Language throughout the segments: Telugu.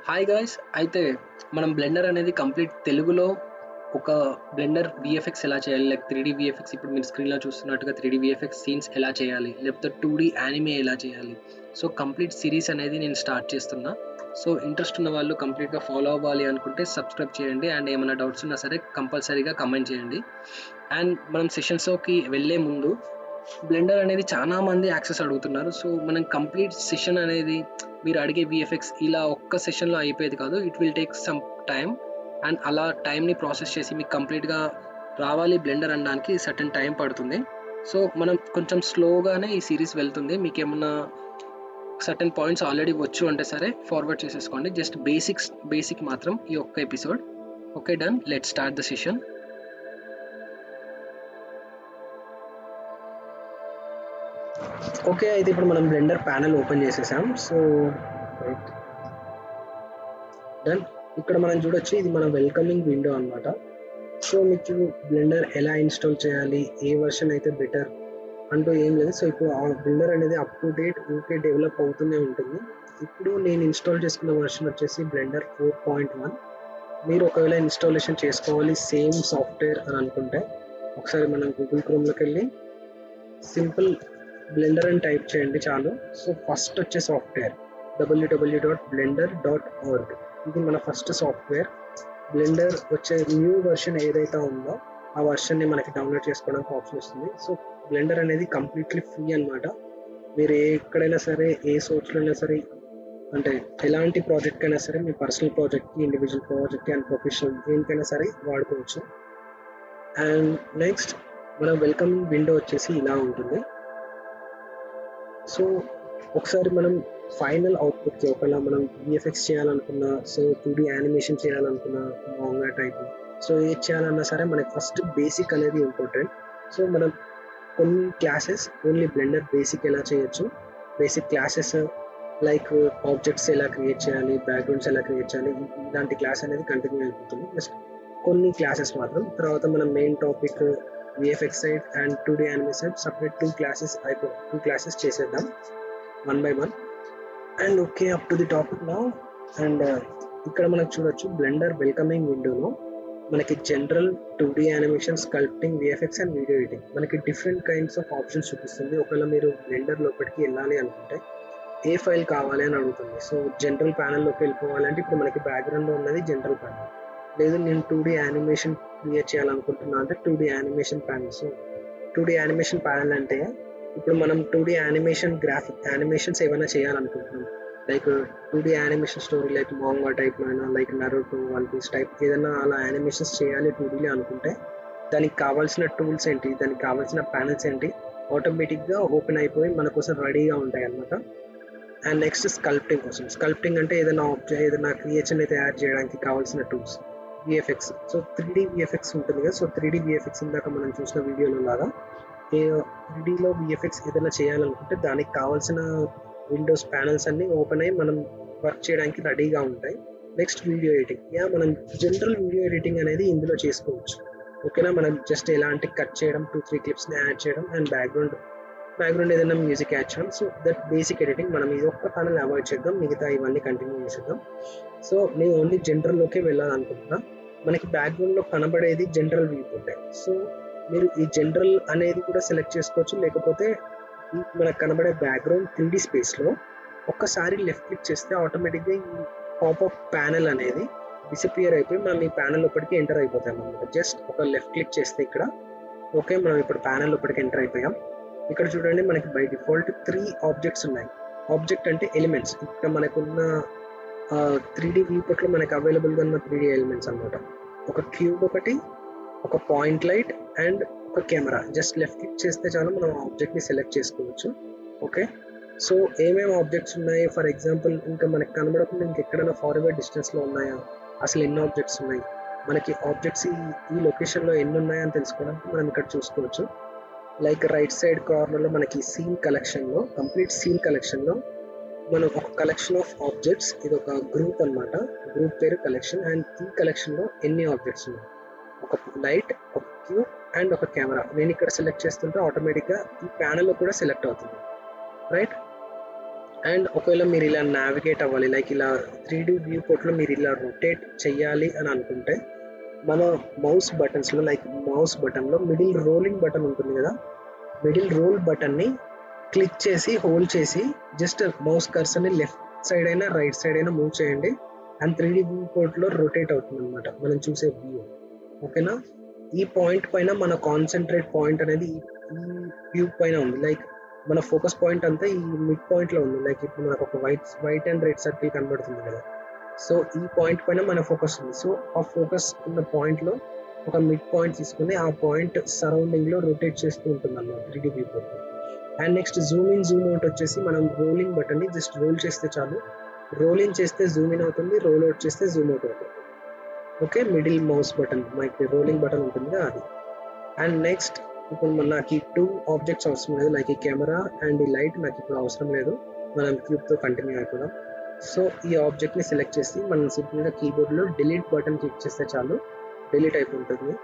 హాయ్ గాయ్స్, అయితే మనం బ్లెండర్ అనేది కంప్లీట్ తెలుగులో ఒక బ్లెండర్ విఎఫ్ఎక్స్ ఎలా చేయాలి, లైక్ 3D విఎఫ్ఎక్స్ ఇప్పుడు మీరు స్క్రీన్లో చూస్తున్నట్టుగా 3D విఎఫ్ఎక్స్ సీన్స్ ఎలా చేయాలి, లేకపోతే 2D యానిమే ఎలా చేయాలి. సో కంప్లీట్ సిరీస్ అనేది నేను స్టార్ట్ చేస్తున్నా. సో ఇంట్రెస్ట్ ఉన్న వాళ్ళు కంప్లీట్గా ఫాలో అవ్వాలి అనుకుంటే సబ్స్క్రైబ్ చేయండి. అండ్ ఏమైనా డౌట్స్ ఉన్నా సరే కంపల్సరీగా కమెంట్ చేయండి. అండ్ మనం సెషన్స్లోకి వెళ్ళే ముందు బ్లెండర్ అనేది చాలా మంది యాక్సెస్ అడుగుతున్నారు. సో మనం కంప్లీట్ సెషన్ అనేది మీరు అడిగే విఎఫ్ఎక్స్ ఇలా ఒక్క సెషన్లో అయిపోయేది కాదు. It will take some time. And అలా టైంని ప్రాసెస్ చేసి మీకు కంప్లీట్గా రావాలి బ్లెండర్ అనడానికి సర్టన్ టైం పడుతుంది. సో మనం కొంచెం స్లోగానే ఈ సిరీస్ వెళ్తుంది. మీకు ఏమన్నా సర్టన్ పాయింట్స్ ఆల్రెడీ వచ్చు అంటే సరే ఫార్వర్డ్ చేసేసుకోండి. జస్ట్ బేసిక్ మాత్రం ఈ ఒక్క episode. Okay, done. Let start the session. Okay, అయితే ఇప్పుడు మనం బ్లెండర్ ప్యానెల్ ఓపెన్ చేసేసాం. So done. ఇక్కడ మనం చూడొచ్చు, ఇది మన వెల్కమింగ్ విండో అనమాట. సో మీకు బ్లెండర్ ఎలా ఇన్స్టాల్ చేయాలి, ఏ వర్షన్ అయితే బెటర్ అంటూ ఏం లేదు. సో ఇప్పుడు ఆ బ్లెండర్ అనేది అప్ టు డేట్ ఊకే డెవలప్ అవుతూనే ఉంటుంది. ఇప్పుడు నేను ఇన్స్టాల్ చేసుకున్న వర్షన్ వచ్చేసి బ్లెండర్ 4.1. మీరు ఒకవేళ ఇన్స్టాలేషన్ చేసుకోవాలి సేమ్ సాఫ్ట్వేర్ అని అనుకుంటే ఒకసారి మనం గూగుల్ క్రోమ్లోకి వెళ్ళి సింపుల్ బ్లెండర్ అని టైప్ చేయండి చాలు. సో ఫస్ట్ వచ్చే సాఫ్ట్వేర్ www.blender.org. ఇది మన ఫస్ట్ సాఫ్ట్వేర్. బ్లెండర్ వచ్చే న్యూ వర్షన్ ఏదైతే ఉందో ఆ వర్షన్ని మనకి డౌన్లోడ్ చేసుకోవడానికి ఆప్షన్ వస్తుంది. సో బ్లెండర్ అనేది కంప్లీట్లీ ఫ్రీ అనమాట. మీరు ఎక్కడైనా సరే ఏ సోర్స్లో అయినా సరే, అంటే ఎలాంటి ప్రాజెక్ట్ అయినా సరే, మీ పర్సనల్ ప్రాజెక్ట్కి, ఇండివిజువల్ ప్రాజెక్ట్కి అండ్ ప్రొఫెషనల్ దేనికైనా సరే వాడుకోవచ్చు. అండ్ నెక్స్ట్ మన వెల్కమ్ విండో వచ్చేసి ఇలా ఉంటుంది. సో ఒకసారి మనం ఫైనల్ అవుట్పుట్కి ఒకవేళ మనం విఎఫ్ఎక్స్ చేయాలనుకున్నా, సో 2D యానిమేషన్ చేయాలనుకున్నా, మాంగా టైప్, సో ఏది చేయాలన్నా సరే మనకి ఫస్ట్ బేసిక్ అనేది ఇంపార్టెంట్. సో మనం కొన్ని క్లాసెస్ ఓన్లీ బ్లెండర్ బేసిక్ ఎలా చేయొచ్చు, బేసిక్ క్లాసెస్ లైక్ ఆబ్జెక్ట్స్ ఎలా క్రియేట్ చేయాలి, బ్యాక్గ్రౌండ్స్ ఎలా క్రియేట్ చేయాలి, ఇలాంటి క్లాస్ అనేది కంటిన్యూ అయిపోతుంది. జస్ట్ కొన్ని క్లాసెస్ మాత్రం. తర్వాత మనం main topic VFX side and 2D anime side separate two classes చేసేద్దాం one by one. And okay, up to the topic now. And ఇక్కడ మనకు చూడొచ్చు బ్లెండర్ వెల్కమింగ్ విండోలో మనకి general, 2D animation, sculpting, VFX and video editing మనకి డిఫరెంట్ కైండ్స్ ఆఫ్ ఆప్షన్స్ చూపిస్తుంది. ఒకవేళ మీరు బ్లెండర్ లోపలికి వెళ్ళాలి అనుకుంటే ఏ ఫైల్ కావాలి అని అడుగుతుంది. సో జనరల్ ప్యానెల్లోకి వెళ్ళిపోవాలంటే ఇప్పుడు మనకి బ్యాక్గ్రౌండ్లో ఉన్నది జనరల్ ప్యానెల్. లేదు నేను 2D యానిమేషన్ క్రియేట్ చేయాలనుకుంటున్నా అంటే 2D animation panel. So 2D animation panel అంటే ఇప్పుడు మనం 2D యానిమేషన్ గ్రాఫిక్ యానిమేషన్స్ ఏమైనా చేయాలనుకుంటున్నాం, like 2D animation story like manga టైప్లో అయినా, like Naruto, one piece type ఏదైనా అలా యానిమేషన్స్ చేయాలి 2Dలో అనుకుంటే దానికి కావాల్సిన టూల్స్ ఏంటి, దానికి కావాల్సిన ప్యానెల్స్ ఏంటి, ఆటోమేటిక్గా ఓపెన్ అయిపోయి మన కోసం రెడీగా ఉంటాయి అన్నమాట. అండ్ నెక్స్ట్ స్కల్ప్టింగ్ కోసం. స్కల్ప్టింగ్ అంటే ఏదైనా క్రియేషన్ అయితే యాడ్ చేయడానికి కావాల్సిన tools. VFX, so 3D VFX ఉంటుంది కదా. సో 3D విఎఫ్ఎక్స్ ఇందాక మనం చూసిన వీడియోలో లాగా 3Dలో విఎఫ్ఎక్స్ ఏదైనా చేయాలనుకుంటే దానికి కావాల్సిన విండోస్ ప్యానల్స్ అన్నీ ఓపెన్ అయ్యి మనం వర్క్ చేయడానికి రెడీగా ఉంటాయి. Next video editing. మనం జనరల్ వీడియో ఎడిటింగ్ అనేది ఇందులో చేసుకోవచ్చు. ఓకేనా, మనం జస్ట్ ఎలాంటి కట్ చేయడం, 2-3 క్లిప్స్ని యాడ్ చేయడం అండ్ బ్యాక్గ్రౌండ్ ఏదైనా మ్యూజిక్ యాడ్ చేయడం. So that basic editing. మనం ఇది ఒక్క ప్యానల్ అవాయిడ్ చేద్దాం, మిగతా ఇవన్నీ కంటిన్యూ చేసేద్దాం. సో నేను ఓన్లీ జనరల్లోకే వెళ్ళాలనుకుంటున్నా. మనకి బ్యాక్గ్రౌండ్లో కనబడేది జనరల్ వ్యూ పోర్ట్రే. సో మీరు ఈ జనరల్ అనేది కూడా సెలెక్ట్ చేసుకోవచ్చు, లేకపోతే మనకు కనబడే బ్యాక్గ్రౌండ్ 3D స్పేస్లో ఒక్కసారి లెఫ్ట్ క్లిక్ చేస్తే ఆటోమేటిక్గా ఈ పాపప్ ప్యానెల్ అనేది డిసపియర్ అయిపోయి మనం ఈ ప్యానెల్ లోపలికి ఎంటర్ అయిపోతాం అన్నమాట. జస్ట్ ఒక లెఫ్ట్ క్లిక్ చేస్తే ఇక్కడ ఓకే, మనం ఇప్పుడు ప్యానెల్ లోపలికి ఎంటర్ అయిపోయాం. ఇక్కడ చూడండి మనకి బై డిఫాల్ట్ 3 ఆబ్జెక్ట్స్ ఉన్నాయి. ఆబ్జెక్ట్ అంటే ఎలిమెంట్స్. ఇక్కడ మనకున్న 3D వ్యూపోర్ట్లో మనకి అవైలబుల్గా ఉన్న 3D ఎలిమెంట్స్ అనమాట. ఒక క్యూబ్ ఒకటి, ఒక పాయింట్ లైట్ అండ్ ఒక కెమెరా. జస్ట్ లెఫ్ట్ క్లిక్ చేస్తే చాలు మనం ఆబ్జెక్ట్ని సెలెక్ట్ చేసుకోవచ్చు. ఓకే, సో ఏమేమి ఆబ్జెక్ట్స్ ఉన్నాయి, ఫర్ ఎగ్జాంపుల్ ఇంకా మనకి కనబడకుండా ఇంకెక్కడైనా ఫార్వర్డ్ డిస్టెన్స్లో ఉన్నాయా, అసలు ఎన్ని ఆబ్జెక్ట్స్ ఉన్నాయి, మనకి ఆబ్జెక్ట్స్ ఈ లొకేషన్లో ఎన్ని ఉన్నాయని తెలుసుకోవడానికి మనం ఇక్కడ చూసుకోవచ్చు. లైక్ రైట్ సైడ్ కార్నర్లో మనకి సీన్ కలెక్షన్లో, కంప్లీట్ సీన్ కలెక్షన్లో మనం ఒక కలెక్షన్ ఆఫ్ ఆబ్జెక్ట్స్, ఇది ఒక గ్రూప్ అనమాట, గ్రూప్ పేరు కలెక్షన్. అండ్ ఈ కలెక్షన్లో ఎన్ని ఆబ్జెక్ట్స్ ఉన్నాయి, ఒక లైట్, ఒక క్యూబ్ అండ్ ఒక కెమెరా. నేను ఇక్కడ సెలెక్ట్ చేస్తుంటే ఆటోమేటిక్గా ఈ ప్యానెల్లో కూడా సెలెక్ట్ అవుతుంది, రైట్. అండ్ ఒకవేళ మీరు ఇలా నావిగేట్ అవ్వాలి, లైక్ ఇలా 3D వ్యూ పోర్ట్లో మీరు ఇలా రొటేట్ చేయాలి అని అనుకుంటే మన మౌస్ బటన్స్లో, లైక్ మౌస్ బటన్లో మిడిల్ రోలింగ్ బటన్ ఉంటుంది కదా, మిడిల్ రోల్ బటన్ని క్లిక్ చేసి హోల్డ్ చేసి జస్ట్ మౌస్ కర్సర్ని లెఫ్ట్ సైడ్ అయినా రైట్ సైడ్ అయినా మూవ్ చేయండి అండ్ 3D వ్యూ పోర్ట్లో రొటేట్ అవుతుంది అనమాట మనం చూసే వ్యూ. ఓకేనా, ఈ పాయింట్ పైన మన కాన్సన్ట్రేట్ పాయింట్ అనేది ఈ వ్యూ పైన ఉంది, లైక్ మన ఫోకస్ పాయింట్ అంతా ఈ మిడ్ పాయింట్లో ఉంది. లైక్ ఇప్పుడు మనకు ఒక వైట్ అండ్ రెడ్ సర్కిల్ కనబడుతుంది కదా, సో ఈ పాయింట్ పైన మన ఫోకస్ ఉంది. సో ఆ ఫోకస్ ఉన్న పాయింట్లో ఒక మిడ్ పాయింట్ తీసుకుని ఆ పాయింట్ సరౌండింగ్లో రొటేట్ చేస్తూ ఉంటుంది అన్నమాట 3D view port. And next Zoom in Zoom out వచ్చేసి మనం రోలింగ్ బటన్ని జస్ట్ రోల్ చేస్తే చాలు, రోలింగ్ చేస్తే జూమ్ ఇన్ అవుతుంది, రోల్ అవుట్ చేస్తే జూమ్ అవుట్ అవుతుంది. ఓకే, మిడిల్ మౌస్ బటన్ మనకి రోలింగ్ బటన్ ఉంటుంది అది. అండ్ నెక్స్ట్ ఇప్పుడు నాకు ఈ 2 ఆబ్జెక్ట్స్ అవసరం లేదు, లైక్ ఈ కెమెరా అండ్ ఈ లైట్ నాకు ఇప్పుడు అవసరం లేదు, మనం క్యూబ్తో కంటిన్యూ అయిపోదాం. సో ఈ ఆబ్జెక్ట్ని సెలెక్ట్ చేసి మనం సింపుల్గా కీబోర్డ్లో డిలీట్ బటన్ క్లిక్ చేస్తే చాలు డిలీట్ అయిపోతుంది.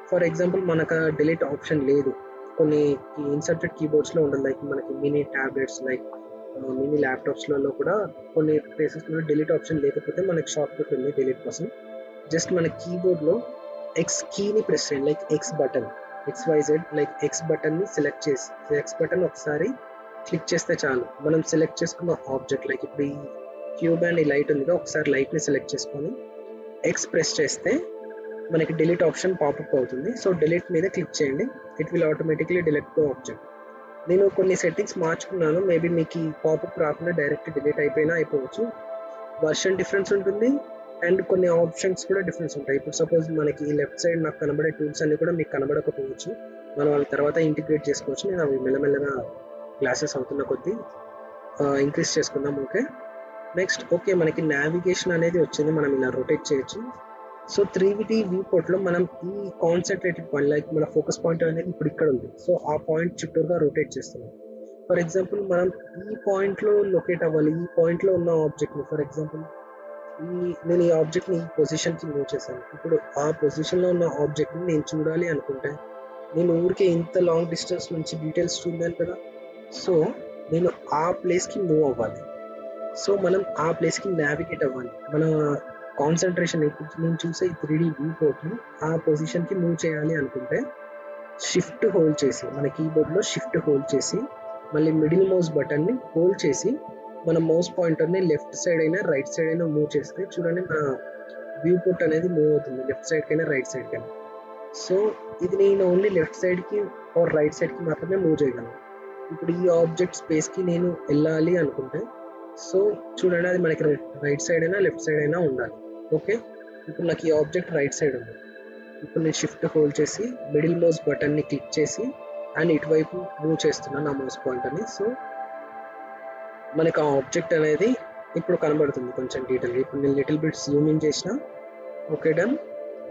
ఫర్ ఎగ్జాంపుల్ మనకు డిలీట్ ఆప్షన్ లేదు, కొన్ని ఇన్సర్టెడ్ కీబోర్డ్స్లో ఉండదు, లైక్ మనకి మినీ ట్యాబ్లెట్స్, లైక్ మినీ ల్యాప్టాప్స్లలో కూడా కొన్ని ప్లేసెస్లో డిలీట్ ఆప్షన్ లేకపోతే మనకి షార్ట్ కట్ ఉంది డిలీట్ కోసం. జస్ట్ మన కీబోర్డ్లో ఎక్స్ కీని ప్రెస్ చేయండి, like X button, XYZ, like X బటన్ని సెలెక్ట్ చేసి ఎక్స్ బటన్ ఒకసారి క్లిక్ చేస్తే చాలు మనం సెలెక్ట్ చేసుకున్న ఆబ్జెక్ట్, లైక్ ఇప్పుడు ఈ క్యూబ్ అండ్ ఈ లైట్ ఉందిగా, ఒకసారి లైట్ని సెలెక్ట్ చేసుకొని ఎక్స్ ప్రెస్ చేస్తే మనకి డిలీట్ ఆప్షన్ పాపప్ అవుతుంది. సో డిలీట్ మీద క్లిక్ చేయండి, it will automatically delete the object. నేను కొన్ని సెట్టింగ్స్ మార్చుకున్నాను, మేబీ మీకు ఈ పాపప్ రాకుండా డైరెక్ట్ డిలీట్ అయిపోయినా అయిపోవచ్చు. వర్షన్ డిఫరెన్స్ ఉంటుంది అండ్ కొన్ని ఆప్షన్స్ కూడా డిఫరెన్స్ ఉంటాయి. ఇప్పుడు సపోజ్ మనకి ఈ లెఫ్ట్ సైడ్ నాకు కనబడే టూల్స్ అన్ని కూడా మీకు కనబడకపోవచ్చు, మనం వాళ్ళ తర్వాత ఇంటిగ్రేట్ చేసుకోవచ్చు. నేను అవి మెల్లమెల్లగా క్లాసెస్ అవుతున్న కొద్దీ ఇంక్రీజ్ చేసుకుందాం. ఓకే, నెక్స్ట్ ఓకే మనకి నావిగేషన్ అనేది వచ్చింది, మనం ఇలా రొటేట్ చేయొచ్చు. సో 3D వ్యూ పోర్ట్లో మనం ఈ కాన్సన్ట్రేటెడ్ పాయింట్, లైక్ మన ఫోకస్ పాయింట్ అనేది ఇప్పుడు ఇక్కడ ఉంది, సో ఆ పాయింట్ చుట్టూరుగా రొటేట్ చేస్తున్నాం. ఫర్ ఎగ్జాంపుల్ మనం ఈ పాయింట్లో లొకేట్ అవ్వాలి, ఈ పాయింట్లో ఉన్న ఆబ్జెక్ట్ని, ఫర్ ఎగ్జాంపుల్ నేను ఈ ఆబ్జెక్ట్ని ఈ పొజిషన్కి మూవ్ చేశాను. ఇప్పుడు ఆ పొజిషన్లో ఉన్న ఆబ్జెక్ట్ని నేను చూడాలి అనుకుంటే నేను ఊరికే ఇంత లాంగ్ డిస్టెన్స్ నుంచి డీటెయిల్స్ చూడాలి కదా, సో నేను ఆ ప్లేస్కి మూవ్ అవ్వాలి. సో మనం ఆ ప్లేస్కి నావిగేట్ అవ్వాలి, మన కాన్సన్ట్రేషన్ ఇప్పుడు నేను చూసే ఈ 3D వ్యూ పోర్ట్ని ఆ పొజిషన్కి మూవ్ చేయాలి అనుకుంటే షిఫ్ట్ హోల్డ్ చేసి, మన కీబోర్డ్లో షిఫ్ట్ హోల్డ్ చేసి మళ్ళీ మిడిల్ మౌస్ బటన్ని హోల్డ్ చేసి మన మౌస్ పాయింటర్ని లెఫ్ట్ సైడ్ అయినా రైట్ సైడ్ అయినా మూవ్ చేస్తే చూడండి మన వ్యూ పోర్ట్ అనేది మూవ్ అవుతుంది, లెఫ్ట్ సైడ్ కైనా రైట్ సైడ్ కైనా. సో ఇది నేను ఓన్లీ లెఫ్ట్ సైడ్కి ఆర్ రైట్ సైడ్కి మాత్రమే మూవ్ చేయగలను. ఇప్పుడు ఈ ఆబ్జెక్ట్ స్పేస్కి నేను వెళ్ళాలి అనుకుంటే సో చూడండి అది మనకి రైట్ సైడ్ అయినా లెఫ్ట్ సైడ్ అయినా ఉండాలి. ఓకే, ఇప్పుడు నాకు ఈ ఆబ్జెక్ట్ రైట్ సైడ్ ఉంది, ఇప్పుడు నేను షిఫ్ట్ హోల్డ్ చేసి మిడిల్ మౌస్ బటన్ని క్లిక్ చేసి అండ్ ఇటువైపు మూవ్ చేస్తున్నాను నా మౌస్ పాయింటర్ని. సో మనకు ఆ ఆబ్జెక్ట్ అనేది ఇప్పుడు కనబడుతుంది కొంచెం డీటెయిల్గా. ఇప్పుడు నేను లిటిల్ బిట్ జూమ్ ఇన్ చేసిన, ఓకే డన్,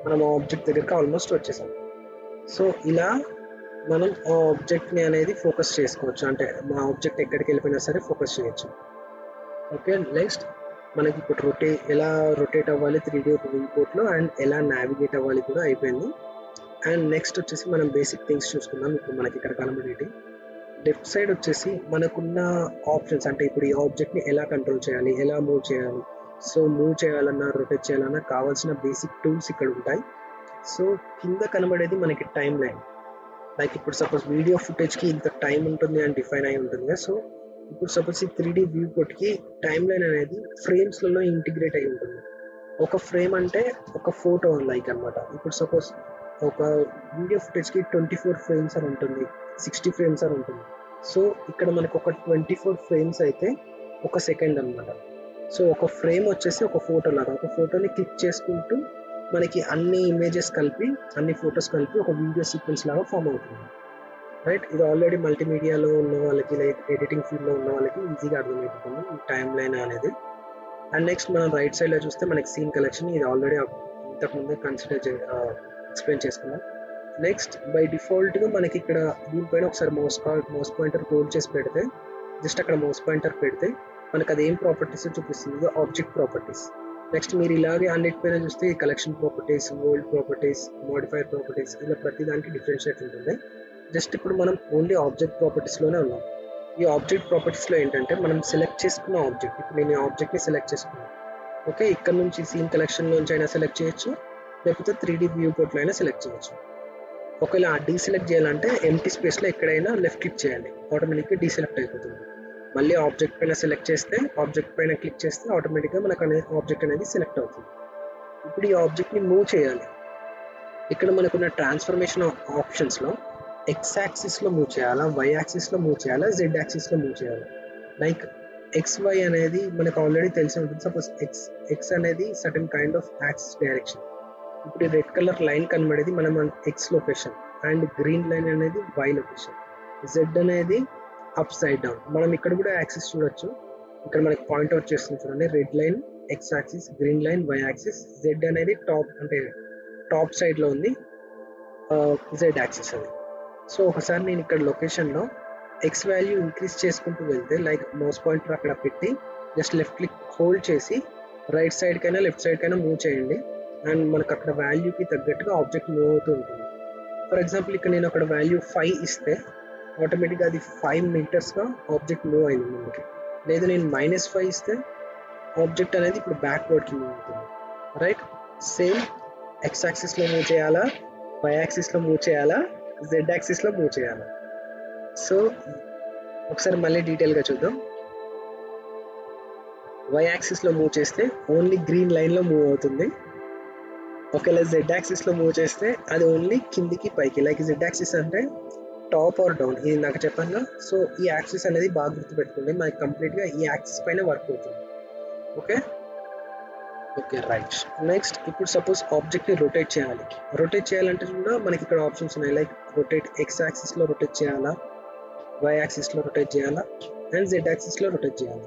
మనం ఆ ఆబ్జెక్ట్ దగ్గరికి ఆల్మోస్ట్ వచ్చేసాం. సో ఇలా మనం ఆ ఆబ్జెక్ట్ని అనేది ఫోకస్ చేసుకోవచ్చు, అంటే మా ఆబ్జెక్ట్ ఎక్కడికి వెళ్ళిపోయినా సరే ఫోకస్ చేయొచ్చు. ఓకే, నెక్స్ట్ మనకి ఇప్పుడు ఎలా రొటేట్ అవ్వాలి 3D వ్యూ పోర్ట్లో అండ్ ఎలా నావిగేట్ అవ్వాలి కూడా అయిపోయింది. అండ్ నెక్స్ట్ వచ్చేసి మనం బేసిక్ థింగ్స్ చూసుకుందాం. ఇప్పుడు మనకి ఇక్కడ కనబడేటి లెఫ్ట్ సైడ్ వచ్చేసి మనకున్న ఆప్షన్స్, అంటే ఇప్పుడు ఈ ఆబ్జెక్ట్ని ఎలా కంట్రోల్ చేయాలి, ఎలా మూవ్ చేయాలి, సో మూవ్ చేయాలన్నా రొటేట్ చేయాలన్నా కావాల్సిన బేసిక్ టూల్స్ ఇక్కడ ఉంటాయి. సో కింద కనబడేది మనకి టైం లైన్, లైక్ ఇప్పుడు సపోజ్ వీడియో ఫుటేజ్కి ఇంత టైం ఉంటుంది అని డిఫైన్ అయి ఉంటుంది. సో ఇప్పుడు సపోజ్ ఈ 3D వ్యూ పోర్ట్కి టైం లైన్ అనేది ఫ్రేమ్స్లలో ఇంటిగ్రేట్ అయి ఉంటుంది. ఒక ఫ్రేమ్ అంటే ఒక ఫోటో లైక్ అనమాట. ఇప్పుడు సపోజ్ ఒక వీడియో ఫుటేజ్కి 24 ఫ్రేమ్స్ అని ఉంటుంది, 60 ఫ్రేమ్స్ అని ఉంటుంది. సో ఇక్కడ మనకు ఒక 24 ఫ్రేమ్స్ అయితే ఒక సెకండ్ అనమాట. సో ఒక ఫ్రేమ్ వచ్చేసి ఒక ఫోటో లాగా, ఒక ఫోటోని క్లిక్ చేసుకుంటూ మనకి అన్ని ఇమేజెస్ కలిపి అన్ని ఫొటోస్ కలిపి ఒక వీడియో సీక్వెన్స్ లాగా ఫామ్ అవుతుంది. రైట్, ఇది ఆల్రెడీ మల్టీమీడియాలో ఉన్న వాళ్ళకి, లైక్ ఎడిటింగ్ ఫీల్డ్లో ఉన్న వాళ్ళకి ఈజీగా అర్థమైపోతుంది ఈ టైం లైన్ అనేది. అండ్ నెక్స్ట్ మనం రైట్ సైడ్లో చూస్తే మనకి సీన్ కలెక్షన్, ఇది ఆల్రెడీ ఇంతకుముందే ఎక్స్ప్లెయిన్ చేసుకున్నాం. నెక్స్ట్ బై డిఫాల్ట్గా మనకి ఇక్కడ దీనిపైన ఒకసారి మౌస్ పాయింటర్ హోల్డ్ చేసి పెడితే, జస్ట్ అక్కడ మౌస్ పాయింటర్ పెడితే మనకు అది ఏం ప్రాపర్టీస్ చూపిస్తుంది, ఆబ్జెక్ట్ ప్రాపర్టీస్. నెక్స్ట్ మీరు ఇలాగే అన్నిటిపైన చూస్తే collection properties, world properties, modifier properties, ఇలా ప్రతి దానికి డిఫరెన్షియేట్ ఉంటుంది. జస్ట్ ఇప్పుడు మనం ఓన్లీ ఆబ్జెక్ట్ ప్రాపర్టీస్లోనే ఉన్నాం. ఈ ఆబ్జెక్ట్ ప్రాపర్టీస్లో ఏంటంటే మనం సెలెక్ట్ చేసుకున్న ఆబ్జెక్ట్, ఇప్పుడు నేను ఈ ఆబ్జెక్ట్ని సెలెక్ట్ చేసుకున్నాను. ఓకే, ఇక్కడ నుంచి సీన్ కలెక్షన్ నుంచి అయినా సెలెక్ట్ చేయొచ్చు, లేకపోతే 3D వ్యూ పోర్ట్లో అయినా సెలెక్ట్ చేయొచ్చు. ఒకవేళ డీసెలెక్ట్ చేయాలంటే ఎంటీ స్పేస్లో ఎక్కడైనా లెఫ్ట్ క్లిక్ చేయండి, ఆటోమేటిక్గా డీసెలెక్ట్ అయిపోతుంది. మళ్ళీ ఆబ్జెక్ట్ పైన సెలెక్ట్ చేస్తే, ఆబ్జెక్ట్ పైన క్లిక్ చేస్తే ఆటోమేటిక్గా మనకు ఆబ్జెక్ట్ అనేది సెలెక్ట్ అవుతుంది. ఇప్పుడు ఈ ఆబ్జెక్ట్ని మూవ్ చేయాలి. ఇక్కడ మనకున్న ట్రాన్స్ఫర్మేషన్ ఆప్షన్స్లో ఎక్స్ యాక్సిస్లో మూవ్ చేయాలా, వై యాక్సిస్లో మూవ్ చేయాలా, జెడ్ యాక్సిస్లో మూవ్ చేయాలి. లైక్ XY అనేది మనకు ఆల్రెడీ తెలిసి ఉంటుంది. సపోజ్ ఎక్స్ అనేది certain kind of axis direction. ఇప్పుడు ఈ రెడ్ కలర్ లైన్ కనబడేది మనం X location, and green line అనేది వై లొకేషన్, జెడ్ అనేది అప్ సైడ్ డౌన్. మనం ఇక్కడ కూడా యాక్సిస్ చూడొచ్చు, ఇక్కడ మనకి పాయింట్ అవుట్ చేస్తుంది చూడండి, red line X axis, green line Y axis, Z అనేది టాప్ అంటే టాప్ సైడ్లో ఉంది, జెడ్ యాక్సిస్ అది. సో ఒకసారి నేను ఇక్కడ లొకేషన్లో ఎక్స్ వాల్యూ ఇంక్రీజ్ చేసుకుంటూ వెళ్తే, లైక్ మౌస్ పాయింటర్ అక్కడ పెట్టి జస్ట్ లెఫ్ట్ క్లిక్ హోల్డ్ చేసి రైట్ సైడ్కైనా లెఫ్ట్ సైడ్కైనా మూవ్ చేయండి, అండ్ మనకు అక్కడ వాల్యూకి తగ్గట్టుగా ఆబ్జెక్ట్ మూవ్ అవుతూ ఉంటుంది. ఫర్ ఎగ్జాంపుల్ ఇక్కడ నేను అక్కడ వాల్యూ 5 ఇస్తే ఆటోమేటిక్గా అది 5 మీటర్స్గా ఆబ్జెక్ట్ మూవ్ అయింది ముందుకి. లేదు నేను -5 ఇస్తే ఆబ్జెక్ట్ అనేది ఇప్పుడు బ్యాక్వర్డ్కి మూవ్ అవుతుంది. రైట్, సేమ్ ఎక్స్ యాక్సిస్లో మూవ్ చేయాలా, వై యాక్సిస్లో మూవ్ చేయాలా, జెడ్ యాక్సిస్లో మూవ్ చేయాలా. సో ఒకసారి మళ్ళీ డీటెయిల్గా చూద్దాం. వై యాక్సిస్లో మూవ్ చేస్తే ఓన్లీ గ్రీన్ లైన్లో మూవ్ అవుతుంది. ఒకవేళ జెడ్ యాక్సిస్లో మూవ్ చేస్తే అది ఓన్లీ కిందికి పైకి, లైక్ జెడ్ యాక్సిస్ అంటే టాప్ ఆర్ డౌన్, ఇది నాకు చెప్పాను. సో ఈ యాక్సిస్ అనేది బాగా గుర్తుపెట్టుకోండి, మనకి కంప్లీట్గా ఈ యాక్సిస్ పైన వర్క్ అవుతుంది. Okay okay right. నెక్స్ట్ ఇప్పుడు సపోజ్ ఆబ్జెక్ట్ని రొటేట్ చేయాలి. రొటేట్ చేయాలంటే కూడా మనకి ఇక్కడ ఆప్షన్స్ ఉన్నాయి, లైక్ రొటేట్ ఎక్స్ యాక్సిస్లో రొటేట్ చేయాలా, వై యాక్సిస్లో రొటేట్ చేయాలా, అండ్ జెడ్ యాక్సిస్లో రొటేట్ చేయాలి.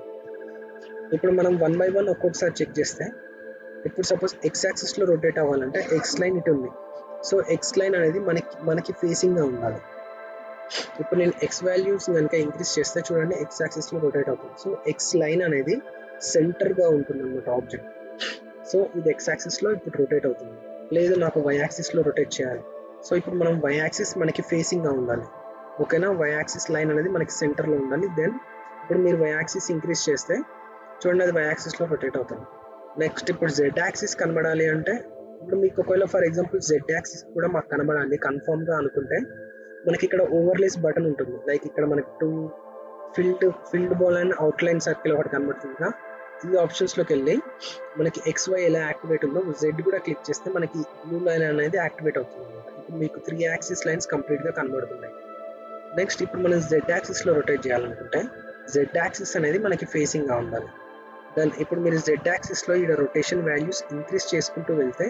ఇప్పుడు మనం 1 by 1 ఒక్కొక్కసారి చెక్ చేస్తే, ఇప్పుడు సపోజ్ ఎక్స్ యాక్సిస్లో రొటేట్ అవ్వాలంటే ఎక్స్ లైన్ ఇటు ఉంది. సో ఎక్స్ లైన్ అనేది మనకి ఫేసింగ్గా ఉండాలి. ఇప్పుడు నేను ఎక్స్ వాల్యూస్ కనుక ఇంక్రీజ్ చేస్తే చూడండి ఎక్స్ యాక్సిస్లో రొటేట్ అవుతుంది. సో ఎక్స్ లైన్ అనేది సెంటర్గా ఉంటుంది అన్నమాట ఆబ్జెక్ట్. సో ఇది ఎక్స్ యాక్సిస్లో ఇప్పుడు రొటేట్ అవుతుంది. లేదు నాకు వై యాక్సిస్లో రొటేట్ చేయాలి. సో ఇప్పుడు మనం వై యాక్సిస్ మనకి ఫేసింగ్గా ఉండాలి. ఓకేనా, వై యాక్సిస్ లైన్ అనేది మనకి సెంటర్లో ఉండాలి. దెన్ ఇప్పుడు మీరు వై యాక్సిస్ ఇంక్రీజ్ చేస్తే చూడండి అది వై యాక్సిస్లో రొటేట్ అవుతుంది. నెక్స్ట్ ఇప్పుడు జెడ్ యాక్సిస్ కనబడాలి అంటే, ఇప్పుడు మీకు ఒకవేళ ఫర్ ఎగ్జాంపుల్ జెడ్ యాక్సిస్ కూడా మాకు కనబడాలి కన్ఫర్మ్గా అనుకుంటే, మనకి ఇక్కడ ఓవర్లేస్ బటన్ ఉంటుంది. లైక్ ఇక్కడ మనకి 2 filled ball and outline circle ఒకటి కనబడుతుంది. ఈ ఆప్షన్స్లోకి వెళ్ళి మనకి XY ఎలా యాక్టివేట్ ఉందో జెడ్ కూడా క్లిక్ చేస్తే మనకి బ్లూ లైన్ అనేది యాక్టివేట్ అవుతుంది అనమాట. ఇప్పుడు మీకు 3 యాక్సిస్ లైన్స్ కంప్లీట్గా కనబడుతున్నాయి. నెక్స్ట్ ఇప్పుడు మనం జెడ్ యాక్సిస్లో రొటేట్ చేయాలనుకుంటే జెడ్ యాక్సిస్ అనేది మనకి ఫేసింగ్గా ఉండాలి. దెన్ ఇప్పుడు మీరు జెడ్ యాక్సిస్లో ఇక్కడ రొటేషన్ వాల్యూస్ ఇంక్రీజ్ చేసుకుంటూ వెళ్తే,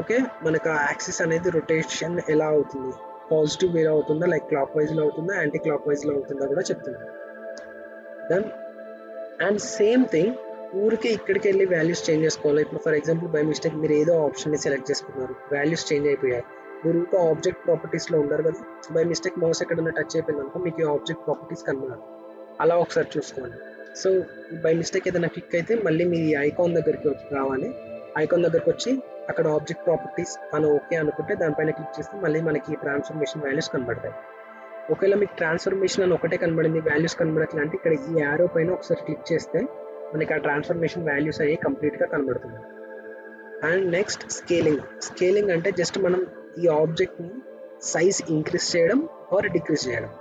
ఓకే, మనకు ఆ యాక్సిస్ అనేది రొటేషన్ ఎలా అవుతుంది, పాజిటివ్ వేలో అవుతుందా, లైక్ క్లాక్ వైజ్లో అవుతుందా, యాంటీ క్లాక్ వైజ్లో అవుతుందా కూడా చెప్తుంది. దెన్ అండ్ సేమ్ థింగ్ ఊరికే ఇక్కడికి వెళ్ళి వాల్యూస్ చేంజ్ చేసుకోవాలి. ఇప్పుడు ఫర్ ఎగ్జాంపుల్ బై మిస్టేక్ మీరు ఏదో ఆప్షన్ని సెలెక్ట్ చేసుకున్నారు, వాల్యూస్ చేంజ్ అయిపోయాయి, మీరు ఇంకా ఆబ్జెక్ట్ ప్రాపర్టీస్లో ఉండరు కదా, బై మిస్టేక్ మౌస్ ఎక్కడన్నా టచ్ అయిపోయింది అనుకో మీకు ఈ ఆబ్జెక్ట్ ప్రాపర్టీస్ కనబడాలి. అలా ఒకసారి చూసుకోండి. సో బై మిస్టేక్ ఏదైనా క్లిక్ అయితే మళ్ళీ మీ ఐకాన్ దగ్గరికి రావాలి. ఐకాన్ దగ్గరికి వచ్చి అక్కడ ఆబ్జెక్ట్ ప్రాపర్టీస్ అని ఓకే అనుకుంటే దానిపైన క్లిక్ చేస్తే మళ్ళీ మనకి ట్రాన్స్ఫర్మేషన్ వాల్యూస్ కనబడతాయి. ఒకవేళ మీకు ట్రాన్స్ఫర్మేషన్ అని ఒకటే కనబడింది, వాల్యూస్ కనబడట్లే అంటే ఇక్కడ ఈ యారో పైన ఒకసారి క్లిక్ చేస్తే మనకి ఆ ట్రాన్స్ఫర్మేషన్ వాల్యూస్ అయ్యి కంప్లీట్గా కనబడుతుంది. అండ్ నెక్స్ట్ స్కేలింగ్ అంటే జస్ట్ మనం ఈ ఆబ్జెక్ట్ని సైజ్ ఇంక్రీజ్ చేయడం ఆర్ డిక్రీజ్ చేయడం.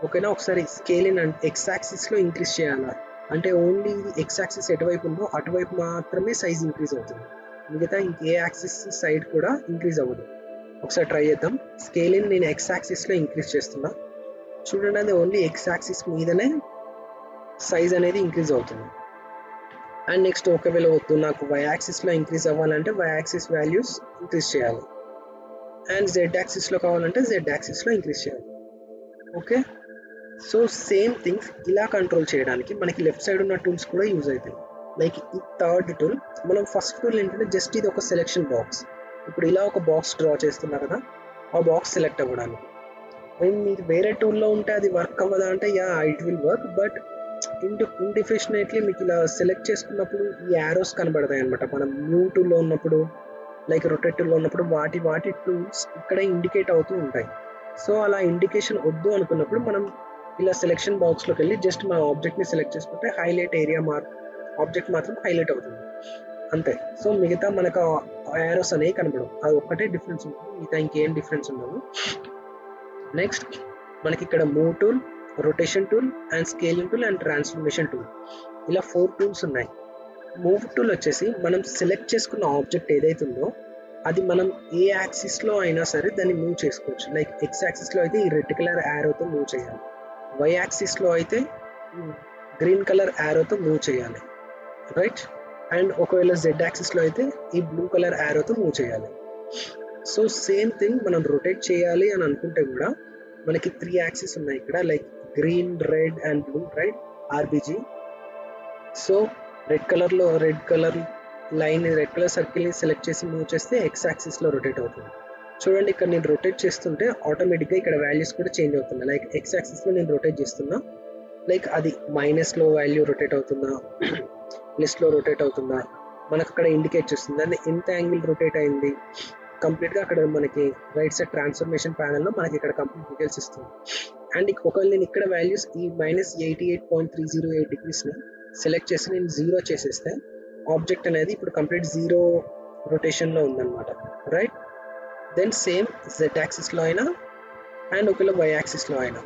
ఓకేనా, ఒకసారి స్కేలింగ్ అంటే ఎక్స్ యాక్సిస్లో ఇంక్రీజ్ చేయాలా అంటే ఓన్లీ ఎక్స్ యాక్సిస్ ఎటువైపు ఉందో అటువైపు మాత్రమే సైజ్ ఇంక్రీజ్ అవుతుంది, మిగతా ఇంకే యాక్సిస్ సైడ్ కూడా ఇంక్రీజ్ అవ్వదు. ఒకసారి ట్రై చేద్దాం. స్కేలింగ్ నేను ఎక్స్ యాక్సిస్లో ఇంక్రీజ్ చేస్తున్నా, చూడండి అది ఓన్లీ ఎక్స్ యాక్సిస్ మీదనే సైజ్ అనేది ఇంక్రీజ్ అవుతుంది. అండ్ నెక్స్ట్ ఒకవేళ వద్దు నాకు వై యాక్సిస్లో ఇంక్రీజ్ అవ్వాలంటే వై యాక్సిస్ వాల్యూస్ ఇంక్రీజ్ చేయాలి, అండ్ జెడ్ యాక్సిస్లో కావాలంటే జెడ్ యాక్సిస్లో ఇంక్రీజ్ చేయాలి. ఓకే, సో సేమ్ థింగ్స్ ఇలా కంట్రోల్ చేయడానికి మనకి లెఫ్ట్ సైడ్ ఉన్న టూల్స్ కూడా యూజ్ అవుతాయి. లైక్ ఈ థర్డ్ టూల్, మనం ఫస్ట్ టూల్ ఏంటంటే జస్ట్ ఇది ఒక సెలెక్షన్ బాక్స్. ఇప్పుడు ఇలా ఒక బాక్స్ డ్రా చేస్తున్నారు కదా, ఆ బాక్స్ సెలెక్ట్ అవ్వడానికి మీరు వేరే టూల్లో ఉంటే అది వర్క్ అవ్వదా అంటే yeah it will work, but inefficiently మీకు ఇలా సెలెక్ట్ చేసుకున్నప్పుడు ఈ యారోస్ కనబడతాయి అనమాట. మనం న్యూ టూల్లో ఉన్నప్పుడు లైక్ రొటేట్ టూల్లో ఉన్నప్పుడు వాటి టూల్స్ ఇక్కడ ఇండికేట్ అవుతూ ఉంటాయి. సో అలా ఇండికేషన్ వద్దు అనుకున్నప్పుడు మనం ఇలా సెలెక్షన్ బాక్స్లోకి వెళ్ళి జస్ట్ మన ఆబ్జెక్ట్ని సెలెక్ట్ చేసుకుంటే హైలైట్ ఏరియా ఆబ్జెక్ట్ మాత్రం హైలైట్ అవుతుంది అంతే. సో మిగతా మనకు యారోస్ అనేవి కనపడవు, అది ఒక్కటే డిఫరెన్స్ ఉంటుంది, మిగతా ఇంకేం డిఫరెన్స్ ఉండదు. నెక్స్ట్ మనకి ఇక్కడ move tool, rotation tool and scaling tool and transformation tool, ఇలా 4 టూల్స్ ఉన్నాయి. మూవ్ టూల్ వచ్చేసి మనం సెలెక్ట్ చేసుకున్న ఆబ్జెక్ట్ ఏదైతే ఉందో అది మనం ఏ యాక్సిస్లో అయినా సరే దాన్ని మూవ్ చేసుకోవచ్చు. లైక్ ఎక్స్ యాక్సిస్లో అయితే ఈ రెడ్ కలర్ యారోతో మూవ్ చేయాలి, వై యాక్సిస్లో అయితే గ్రీన్ కలర్ యారోతో మూవ్ చేయాలి, రైట్. అండ్ ఒకవేళ జెడ్ యాక్సిస్లో అయితే ఈ బ్లూ కలర్ యారోతో మూవ్ చేయాలి. సో సేమ్ థింగ్ మనం రొటేట్ చేయాలి అని అనుకుంటే కూడా మనకి 3 యాక్సిస్ ఉన్నాయి ఇక్కడ, like green, red and blue, right, RBG. So red colour line, red colour సర్కిల్ని సెలెక్ట్ చేసి మూవ్ చేస్తే ఎక్స్ యాక్సిస్లో రొటేట్ అవుతుంది. చూడండి ఇక్కడ నేను రొటేట్ చేస్తుంటే ఆటోమేటిక్గా ఇక్కడ వాల్యూస్ కూడా చేంజ్ అవుతుంది. లైక్ ఎక్స్ యాక్సిస్లో నేను రొటేట్ చేస్తున్నా, లైక్ అది మైనస్లో వాల్యూ రొటేట్ అవుతుందా, ప్లస్లో రొటేట్ అవుతుందా మనకు అక్కడ ఇండికేట్ చేస్తుంది. దాన్ని ఎంత యాంగిల్ రొటేట్ అయింది కంప్లీట్గా అక్కడ మనకి రైట్ సైడ్ ట్రాన్స్ఫర్మేషన్ ప్యానల్లో మనకి ఇక్కడ కంప్లీట్ డీటెయిల్స్ ఇస్తుంది. అండ్ ఒకవేళ నేను ఇక్కడ వాల్యూస్ ఈ -88.308 డిగ్రీస్ని సెలెక్ట్ చేసి నేను 0 చేసేస్తే ఆబ్జెక్ట్ అనేది ఇప్పుడు కంప్లీట్ 0 రొటేషన్లో ఉందన్నమాట, రైట్. దెన్ సేమ్ జెడ్ యాక్సిస్లో అయినా అండ్ ఒకవేళ వై యాక్సిస్లో అయినా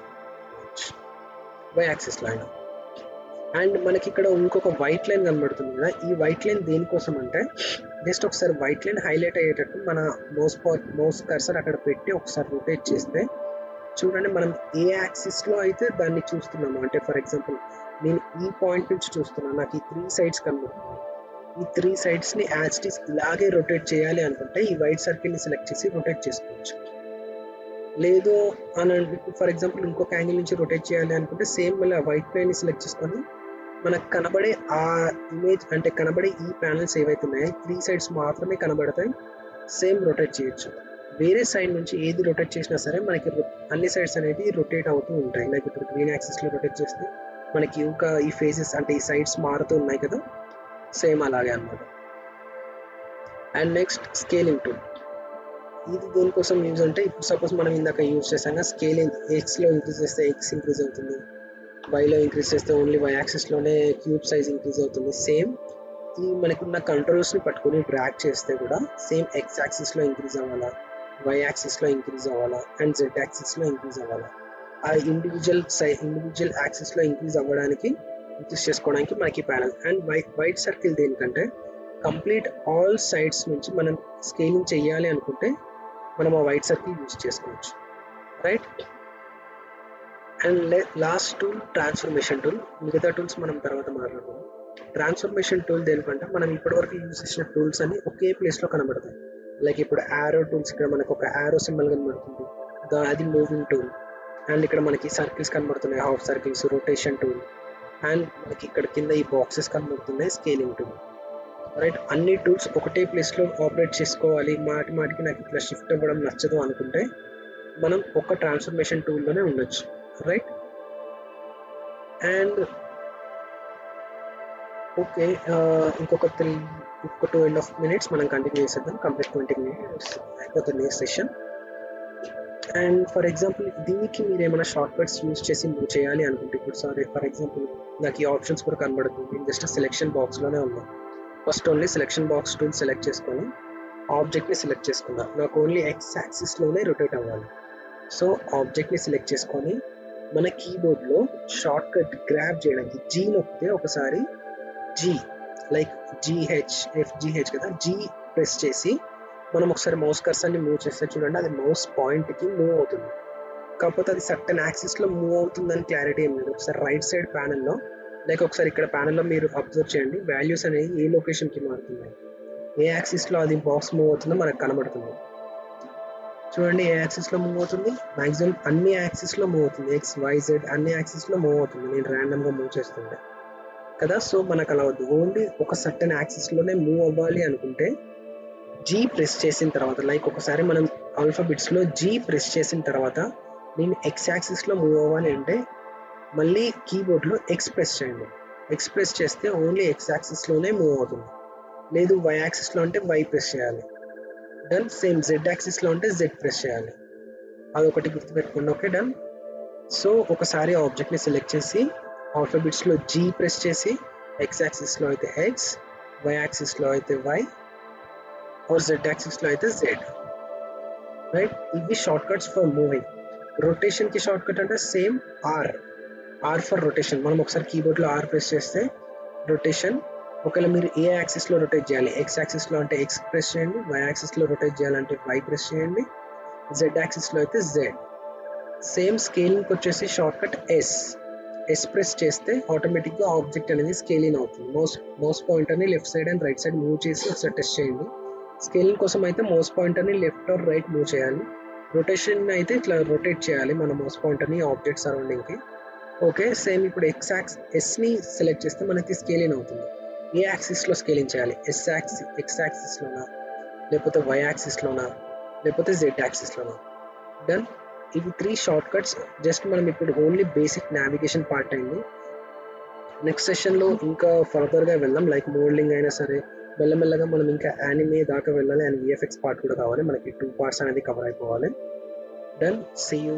అండ్ మనకి ఇక్కడ ఇంకొక వైట్ లైన్ కనబడుతుంది కదా, ఈ వైట్ లైన్ దేనికోసం అంటే జస్ట్ ఒకసారి వైట్ లైన్ హైలైట్ అయ్యేటట్టు మన మౌస్ కర్సర్ అక్కడ పెట్టి ఒకసారి రొటేట్ చేస్తే చూడండి మనం ఏ యాక్సిస్లో అయితే దాన్ని చూస్తున్నాము, అంటే ఫర్ ఎగ్జాంపుల్ నేను ఈ పాయింట్ నుంచి చూస్తున్నాను, నాకు ఈ 3 సైడ్స్ కనబడుతుంది, ఈ 3 సైడ్స్ని యాజ్ ఇట్ ఈస్ ఇలాగే రొటేట్ చేయాలి అనుకుంటే ఈ వైట్ సర్కిల్ని సెలెక్ట్ చేసి రొటేట్ చేసుకోవచ్చు. లేదు అని ఫర్ ఎగ్జాంపుల్ ఇంకొక యాంగిల్ నుంచి రొటేట్ చేయాలి అనుకుంటే సేమ్ మళ్ళీ వైట్ లైన్ని సెలెక్ట్ చేసుకొని మనకు కనబడే ఆ ఇమేజ్ అంటే కనబడే ఈ ప్యానల్స్ ఏవైతే ఉన్నాయో 3 సైడ్స్ మాత్రమే కనబడతాయి, సేమ్ రొటేట్ చేయొచ్చు. వేరే సైడ్ నుంచి ఏది రొటేట్ చేసినా సరే మనకి అన్ని సైడ్స్ అనేవి రొటేట్ అవుతూ ఉంటాయి. లైక్ ఇప్పుడు గ్రీన్ యాక్సిస్లో రొటేట్ చేస్తే మనకి ఇంకా ఈ ఫేసెస్ అంటే ఈ సైడ్స్ మారుతూ ఉన్నాయి కదా, సేమ్ అలాగే అన్నమాట. అండ్ నెక్స్ట్ స్కేలింగ్ టూల్, ఇది దేనికోసం యూజ్ అంటే ఇప్పుడు సపోజ్ మనం ఇందాక యూజ్ చేసాక స్కేలింగ్ ఎక్స్లో ఇంక్రీజ్ చేస్తే ఎక్స్ ఇంక్రీజ్ అవుతుంది, వైలో ఇంక్రీజ్ చేస్తే ఓన్లీ వై యాక్సిస్లోనే క్యూబ్ సైజ్ ఇంక్రీజ్ అవుతుంది. సేమ్ ఈ మనకున్న కంట్రోల్స్ని పట్టుకొని డ్రాగ్ చేస్తే కూడా సేమ్ ఎక్స్ యాక్సిస్లో ఇంక్రీజ్ అవ్వాలా, వై యాక్సిస్లో ఇంక్రీజ్ అవ్వాలా అండ్ జెడ్ యాక్సిస్లో ఇంక్రీజ్ అవ్వాలా, ఆ ఇండివిజువల్ యాక్సిస్లో ఇంక్రీజ్ అవ్వడానికి ఇంక్రీజ్ చేసుకోవడానికి మనకి ప్యానల్. అండ్ వైట్ సర్కిల్ దేనికంటే కంప్లీట్ ఆల్ సైడ్స్ నుంచి మనం స్కేలింగ్ చేయాలి అనుకుంటే మనం ఆ వైట్ సర్కిల్ యూజ్ చేసుకోవచ్చు, right. And last tool transformation tool, మిగతా టూల్స్ మనం తర్వాత మాట్లాడుకుందాం. ట్రాన్స్ఫర్మేషన్ టూల్ దేనికంటే మనం ఇప్పటివరకు యూజ్ చేసిన టూల్స్ అన్ని ఒకే ప్లేస్లో కనబడతాయి. లైక్ ఇప్పుడు యారో టూల్స్, ఇక్కడ మనకు ఒక యారో సింబల్ కనబడుతుంది, అది మూవింగ్ టూల్. అండ్ ఇక్కడ మనకి సర్కిల్స్ కనబడుతున్నాయి, half circles, rotation tool. And మనకి ఇక్కడ కింద ఈ బాక్సెస్ కనబడుతున్నాయి, స్కేలింగ్ టూల్, రైట్. అన్ని టూల్స్ ఒకటే ప్లేస్లో ఆపరేట్ చేసుకోవాలి, మాటికి నాకు ఇట్లా షిఫ్ట్ అవ్వడం నచ్చదు అనుకుంటే మనం ఒక ట్రాన్స్ఫర్మేషన్ టూల్లోనే ఉండొచ్చు, రైట్. అండ్ ఓకే, ఇంకొక 2.5 minutes మనం కంటిన్యూ చేసేద్దాం, కంప్లీట్ 20 minutes అయిపోతుంది సెషన్. అండ్ ఫర్ ఎగ్జాంపుల్ దీనికి మీరు ఏమైనా షార్ట్ కట్స్ యూజ్ చేసి మూవ్ చేయాలి అనుకుంటే ఇప్పుడు ఫర్ ఎగ్జాంపుల్ నాకు ఈ ఆప్షన్స్ కూడా కనబడుతుంది, నేను జస్ట్ సెలెక్షన్ బాక్స్లోనే ఉన్నాను. First only selection box tool select చేసుకొని ఆబ్జెక్ట్ని సెలెక్ట్ చేసుకున్నా, నాకు ఓన్లీ ఎక్స్ యాక్సిస్లోనే రొటేట్ అవ్వాలి. సో ఆబ్జెక్ట్ని సెలెక్ట్ చేసుకొని మన కీబోర్డ్లో షార్ట్ కట్ గ్రాబ్ చేయడానికి జీ నొక్కితే ఒకసారి జీ లైక్ FGH కదా, జీ ప్రెస్ చేసి మనం ఒకసారి మౌస్ కర్సర్ని మూవ్ చేస్తే చూడండి అది మౌస్ పాయింట్కి మూవ్ అవుతుంది. కాకపోతే అది సర్టన్ యాక్సిస్లో మూవ్ అవుతుందని క్లారిటీ ఏం లేదు. ఒకసారి రైట్ సైడ్ ప్యానల్లో లైక్ ఒకసారి ఇక్కడ ప్యానల్లో మీరు అబ్జర్వ్ చేయండి, వాల్యూస్ అనేవి ఏ లొకేషన్కి మారుతున్నాయి, ఏ యాక్సిస్లో అది బాక్స్ మూవ్ అవుతుందో మనకు కనబడుతుంది. చూడండి ఏ యాక్సిస్లో మూవ్ అవుతుంది, మ్యాక్సిమం అన్ని యాక్సిస్లో మూవ్ అవుతుంది, XYZ అన్ని యాక్సిస్లో మూవ్ అవుతుంది నేను ర్యాండమ్గా మూవ్ చేస్తుంటే కదా. సో మనకు అలా వద్దు, ఓన్లీ ఒక సర్టన్ యాక్సిస్లోనే మూవ్ అవ్వాలి అనుకుంటే జీ ప్రెస్ చేసిన తర్వాత లైక్ ఒకసారి మనం ఆల్ఫాబెట్స్లో జీ ప్రెస్ చేసిన తర్వాత నేను ఎక్స్ యాక్సిస్లో మూవ్ అవ్వాలి అంటే మళ్ళీ కీబోర్డ్లో ఎక్స్ ప్రెస్ చేయండి, ఎక్స్ ప్రెస్ చేస్తే ఓన్లీ ఎక్స్ యాక్సిస్లోనే మూవ్ అవుతుంది. లేదు వై యాక్సిస్లో అంటే వై ప్రెస్ చేయాలి, డన్. సేమ్ జెడ్ యాక్సిస్లో ఉంటే జెడ్ ప్రెస్ చేయాలి, అదొకటి గుర్తుపెట్టుకోండి, ఓకే డన్. సో ఒకసారి ఆ ఆబ్జెక్ట్ని సెలెక్ట్ చేసి ఆల్ఫాబెట్స్లో జీ ప్రెస్ చేసి ఎక్స్ యాక్సిస్లో అయితే ఎక్స్, వై యాక్సిస్లో అయితే వై, ఆర్ జెడ్ యాక్సిస్లో అయితే జెడ్. రైట్, ఇవి షార్ట్ కట్స్ ఫర్ మూవింగ్. రొటేషన్కి షార్ట్ కట్ అంటే సేమ్ ఆర్ ఫర్ రొటేషన్. మనం ఒకసారి కీబోర్డ్లో ఆర్ ప్రెస్ చేస్తే రొటేషన్. ఒకవేళ మీరు ఏ యాక్సిస్లో రొటేట్ చేయాలి, ఎక్స్ యాక్సిస్లో అంటే ఎక్స్ ప్రెస్ చేయండి, వై యాక్సిస్లో రొటేట్ చేయాలంటే వై ప్రెస్ చేయండి, జెడ్ యాక్సిస్లో అయితే జెడ్. సేమ్ స్కేలింగ్కి వచ్చేసి షార్ట్ కట్ ఎస్ ప్రెస్ చేస్తే ఆటోమేటిక్గా ఆబ్జెక్ట్ అనేది స్కేలింగ్ అవుతుంది. మౌస్ పాయింటర్ని left side and right side move చేసి ఒకసారి టెస్ట్ చేయండి. స్కేలింగ్ కోసం అయితే మౌస్ పాయింటర్ని లెఫ్ట్ ఆర్ రైట్ మూవ్ చేయాలి. రొటేషన్ అయితే ఇట్లా రొటేట్ చేయాలి మన మౌస్ పాయింటర్ని ఆబ్జెక్ట్ సరౌండింగ్కి. ఓకే, సేమ్ ఇప్పుడు ఎస్ని సెలెక్ట్ చేస్తే మనకి స్కేలింగ్ అవుతుంది. ఏ యాక్సిస్లో స్కేలింగ్ చేయాలి, ఎక్స్ యాక్సిస్లోనా, లేకపోతే వై యాక్సిస్లోనా, లేకపోతే జెడ్ యాక్సిస్లోనా. డన్. ఇవి 3 షార్ట్ కట్స్. జస్ట్ మనం ఇప్పుడు ఓన్లీ బేసిక్ నావిగేషన్ పార్ట్ అయింది. నెక్స్ట్ సెషన్లో ఇంకా ఫర్దర్గా వెళ్దాం, లైక్ మోడలింగ్ అయినా సరే మెల్లమెల్లగా మనం ఇంకా యానిమే దాకా వెళ్ళాలి అండ్ విఎఫ్ఎక్స్ పార్ట్ కూడా కావాలి. మనకి 2 పార్ట్స్ అనేది కవర్ అయిపోవాలి. Done, see you.